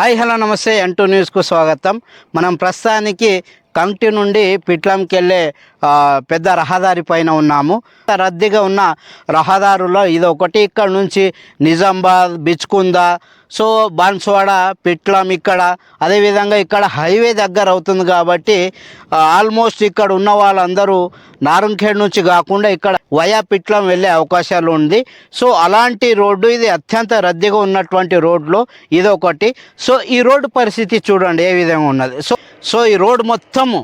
Hi hello నమస్తే N2 న్యూస్కు స్వాగతం. మనం ప్రస్తుతానికి కంటి నుండి పిట్లంకి వెళ్ళే పెద్ద రహదారి పైన ఉన్నాము. రద్దీగా ఉన్న రహదారులో ఇది ఒకటి. ఇక్కడ నుంచి నిజామాబాద్, బిచ్కుంద, సో బాన్స్వాడ, పిట్లం ఇక్కడ అదేవిధంగా ఇక్కడ హైవే దగ్గర అవుతుంది కాబట్టి ఆల్మోస్ట్ ఇక్కడ ఉన్న వాళ్ళందరూ నారంఖేడ్ నుంచి కాకుండా ఇక్కడ వయా పిట్లం వెళ్ళే అవకాశాలు ఉంది. సో అలాంటి రోడ్డు ఇది అత్యంత రద్దీగా ఉన్నటువంటి రోడ్లో ఇది ఒకటి. సో ఈ రోడ్డు పరిస్థితి చూడండి ఏ విధంగా ఉన్నది. సో ఈ రోడ్డు మొత్తము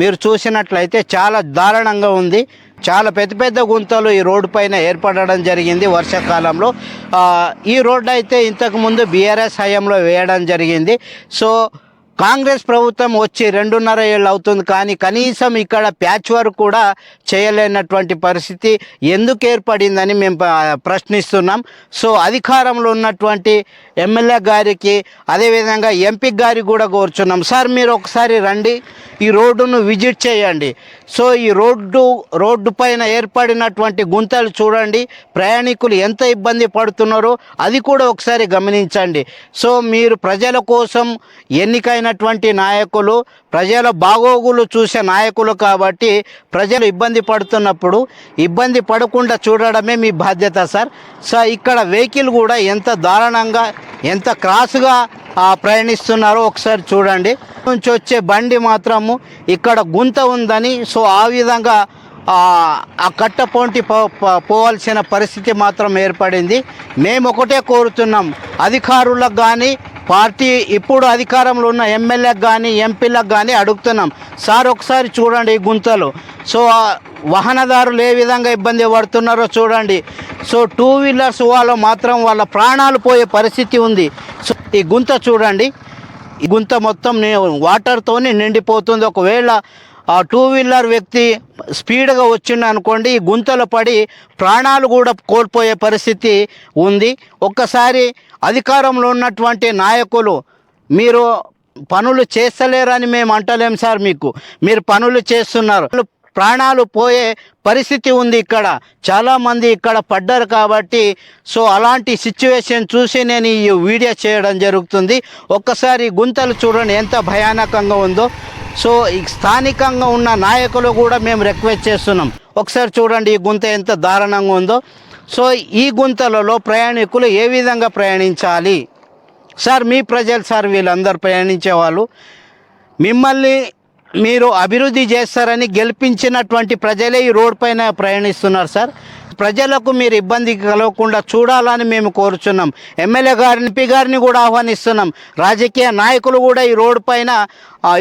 మీరు చూసినట్లయితే చాలా దారుణంగా ఉంది. చాలా పెద్ద పెద్ద గుంతలు ఈ రోడ్డు పైన ఏర్పడడం జరిగింది వర్షాకాలంలో. ఈ రోడ్డు అయితే ఇంతకుముందు బీఆర్ఎస్ హయాంలో వేయడం జరిగింది. సో కాంగ్రెస్ ప్రభుత్వం వచ్చి 2.5 ఏళ్ళు అవుతుంది, కానీ కనీసం ఇక్కడ ప్యాచ్ వర్క్ కూడా చేయలేనటువంటి పరిస్థితి ఎందుకు ఏర్పడిందని మేము ప్రశ్నిస్తున్నాం. సో అధికారంలో ఉన్నటువంటి ఎమ్మెల్యే గారికి అదేవిధంగా ఎంపీ గారికి కూడా కోరుచున్నాం, సార్ మీరు ఒకసారి రండి, ఈ రోడ్డును విజిట్ చేయండి. సో ఈ రోడ్డు పైన ఏర్పడినటువంటి గుంతలు చూడండి, ప్రయాణికులు ఎంత ఇబ్బంది పడుతున్నారో అది కూడా ఒకసారి గమనించండి. సో మీరు ప్రజల కోసం ఎన్నికైనటువంటి నాయకులు, ప్రజల బాగోగులు చూసే నాయకులు కాబట్టి ప్రజలు ఇబ్బంది పడుతున్నప్పుడు ఇబ్బంది పడకుండా చూడడమే మీ బాధ్యత సార్. సో ఇక్కడ వెహికల్ కూడా ఎంత దారుణంగా ఎంత క్రాస్గా ప్రయాణిస్తున్నారో ఒకసారి చూడండి. నుంచి వచ్చే బండి మాత్రము ఇక్కడ గుంత ఉందని సో ఆ విధంగా ఆ కట్ట పొంటి పోవాల్సిన పరిస్థితి మాత్రం ఏర్పడింది. మేము ఒకటే కోరుతున్నాం, అధికారులకు కానీ పార్టీ ఇప్పుడు అధికారంలో ఉన్న ఎమ్మెల్యేలకు కానీ ఎంపీలకు కానీ అడుగుతున్నాం, సార్ ఒకసారి చూడండి ఈ గుంతలు. సో వాహనదారులు ఏ విధంగా ఇబ్బంది పడుతున్నారో చూడండి. సో 2 వీలర్స్ వాళ్ళు మాత్రం వాళ్ళ ప్రాణాలు పోయే పరిస్థితి ఉంది. సో ఈ గుంత చూడండి, ఈ గుంత మొత్తం వాటర్తో నిండిపోతుంది. ఒకవేళ ఆ 2 వీలర్ వ్యక్తి స్పీడ్గా వచ్చిండు అనుకోండి, ఈ గుంతలు పడి ప్రాణాలు కూడా కోల్పోయే పరిస్థితి ఉంది. ఒక్కసారి అధికారంలో ఉన్నటువంటి నాయకులు మీరు పనులు చేస్తలేరని మేము అంటలేం సార్, మీరు పనులు చేస్తున్నారు, ప్రాణాలు పోయే పరిస్థితి ఉంది. ఇక్కడ చాలామంది ఇక్కడ పడ్డారు కాబట్టి సో అలాంటి సిచ్యువేషన్ చూసి నేను ఈ వీడియో చేయడం జరుగుతుంది. ఒక్కసారి గుంతలు చూడండి ఎంత భయానకంగా ఉందో. సో ఈ స్థానికంగా ఉన్న నాయకులు కూడా మేము రిక్వెస్ట్ చేస్తున్నాం, ఒకసారి చూడండి ఈ గుంత ఎంత దారుణంగా ఉందో. సో ఈ గుంతలలో ప్రయాణికులు ఏ విధంగా ప్రయాణించాలి సార్? మీ ప్రజలు సార్, వీళ్ళందరూ ప్రయాణించే వాళ్ళు, మిమ్మల్ని మీరు అభివృద్ధి చేస్తారని గెలిపించినటువంటి ప్రజలే ఈ రోడ్ పైన ప్రయాణిస్తున్నారు సార్. ప్రజలకు మీరు ఇబ్బంది కలగకుండా చూడాలని మేము కోరుచున్నాం. ఎమ్మెల్యే గారిని, ఎంపీ గారిని కూడా ఆహ్వానిస్తున్నాం. రాజకీయ నాయకులు కూడా ఈ రోడ్డు పైన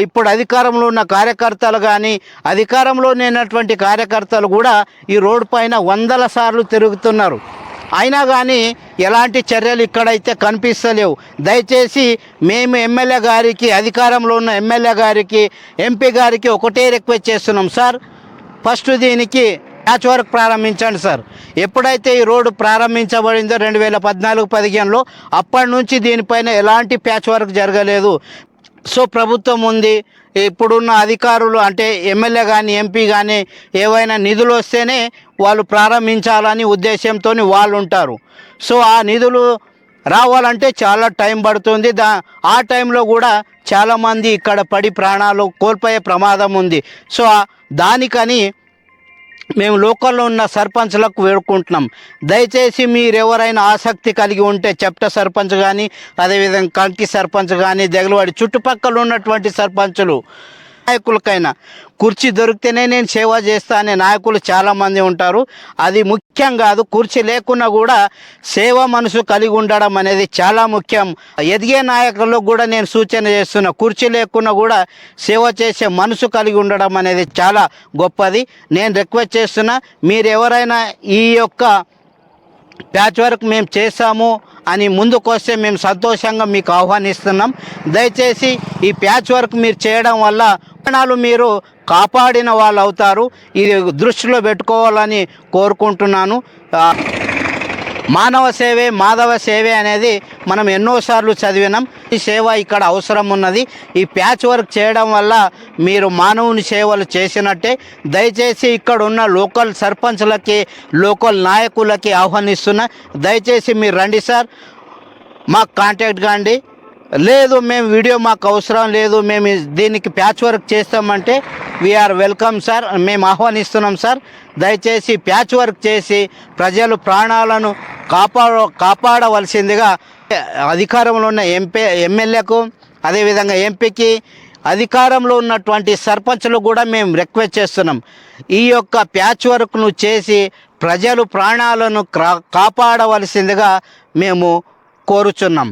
ఇప్పుడు అధికారంలో ఉన్న కార్యకర్తలు కానీ అధికారంలో లేనటువంటి కార్యకర్తలు కూడా ఈ రోడ్డు పైన 100 సార్లు తిరుగుతున్నారు. అయినా కానీ ఎలాంటి చర్యలు ఇక్కడైతే కనిపిస్తలేవు. దయచేసి మేము ఎమ్మెల్యే గారికి, అధికారంలో ఉన్న ఎమ్మెల్యే గారికి, ఎంపీ గారికి ఒకటే రిక్వెస్ట్ చేస్తున్నాం, సార్ ఫస్ట్ దీనికి ప్యాచ్ వర్క్ ప్రారంభించండి సార్. ఎప్పుడైతే ఈ రోడ్డు ప్రారంభించబడిందో 2014-15లో అప్పటి నుంచి దీనిపైన ఎలాంటి ప్యాచ్ వర్క్ జరగలేదు. సో ప్రభుత్వం ఉంది, ఇప్పుడున్న అధికారులు అంటే ఎమ్మెల్యే కానీ ఎంపీ కానీ ఏవైనా నిధులు వస్తేనే వాళ్ళు ప్రారంభించాలని ఉద్దేశంతో వాళ్ళు ఉంటారు. సో ఆ నిధులు రావాలంటే చాలా టైం పడుతుంది. ఆ టైంలో కూడా చాలామంది ఇక్కడ పడి ప్రాణాలు కోల్పోయే ప్రమాదం ఉంది. సో దానికని మేము లోకల్లో ఉన్న సర్పంచ్లకు వేడుకుంటున్నాం, దయచేసి మీరు ఎవరైనా ఆసక్తి కలిగి ఉంటే చెప్ట సర్పంచ్ కానీ అదేవిధంగా కంకి సర్పంచ్ కానీ దెగలవాడి చుట్టుపక్కల ఉన్నటువంటి సర్పంచులు నాయకులకైనా కుర్చీ దొరికితేనే నేను సేవ చేస్తా అనే నాయకులు చాలామంది ఉంటారు. అది ముఖ్యం కాదు, కుర్చీ లేకున్నా కూడా సేవ మనసు కలిగి ఉండడం అనేది చాలా ముఖ్యం. ఎదిగే నాయకులకు కూడా నేను సూచన చేస్తున్నా, కుర్చీ లేకున్నా కూడా సేవ చేసే మనసు కలిగి ఉండడం అనేది చాలా గొప్పది. నేను రిక్వెస్ట్ చేస్తున్నా, మీరు ఎవరైనా ఈ యొక్క ప్యాచ్ వర్క్ మేము చేస్తాము అని ముందుకు వస్తే మేము సంతోషంగా మీకు ఆహ్వానిస్తున్నాం. దయచేసి ఈ ప్యాచ్ వర్క్ మీరు చేయడం వల్ల ప్రాణాలు మీరు కాపాడిన వాళ్ళు అవుతారు. ఇది దృష్టిలో పెట్టుకోవాలని కోరుకుంటున్నాను. మానవ సేవే మాధవ సేవే అనేది మనం ఎన్నోసార్లు చదివినాం. ఈ సేవ ఇక్కడ అవసరం ఉన్నది. ఈ ప్యాచ్ వర్క్ చేయడం వల్ల మీరు మానవుని సేవలు చేసినట్టే. దయచేసి ఇక్కడ ఉన్న లోకల్ సర్పంచ్లకి, లోకల్ నాయకులకి ఆహ్వానిస్తున్నా, దయచేసి మీరు రండి సార్, మాకు కాంటాక్ట్ కాండి. లేదు మేము వీడియో మాకు అవసరం లేదు, మేము దీనికి ప్యాచ్ వర్క్ చేస్తామంటే వీఆర్ వెల్కమ్ సార్, మేము ఆహ్వానిస్తున్నాం సార్. దయచేసి ప్యాచ్ వర్క్ చేసి ప్రజలు ప్రాణాలను కాపాడవలసిందిగా అధికారంలో ఉన్న ఎమ్మెల్యేకు, అదేవిధంగా ఎంపీకి, అధికారంలో ఉన్నటువంటి సర్పంచ్లు కూడా మేము రిక్వెస్ట్ చేస్తున్నాం. ఈ యొక్క ప్యాచ్ వర్క్ను చేసి ప్రజలు ప్రాణాలను కాపాడవలసిందిగా మేము కోరుచున్నాం.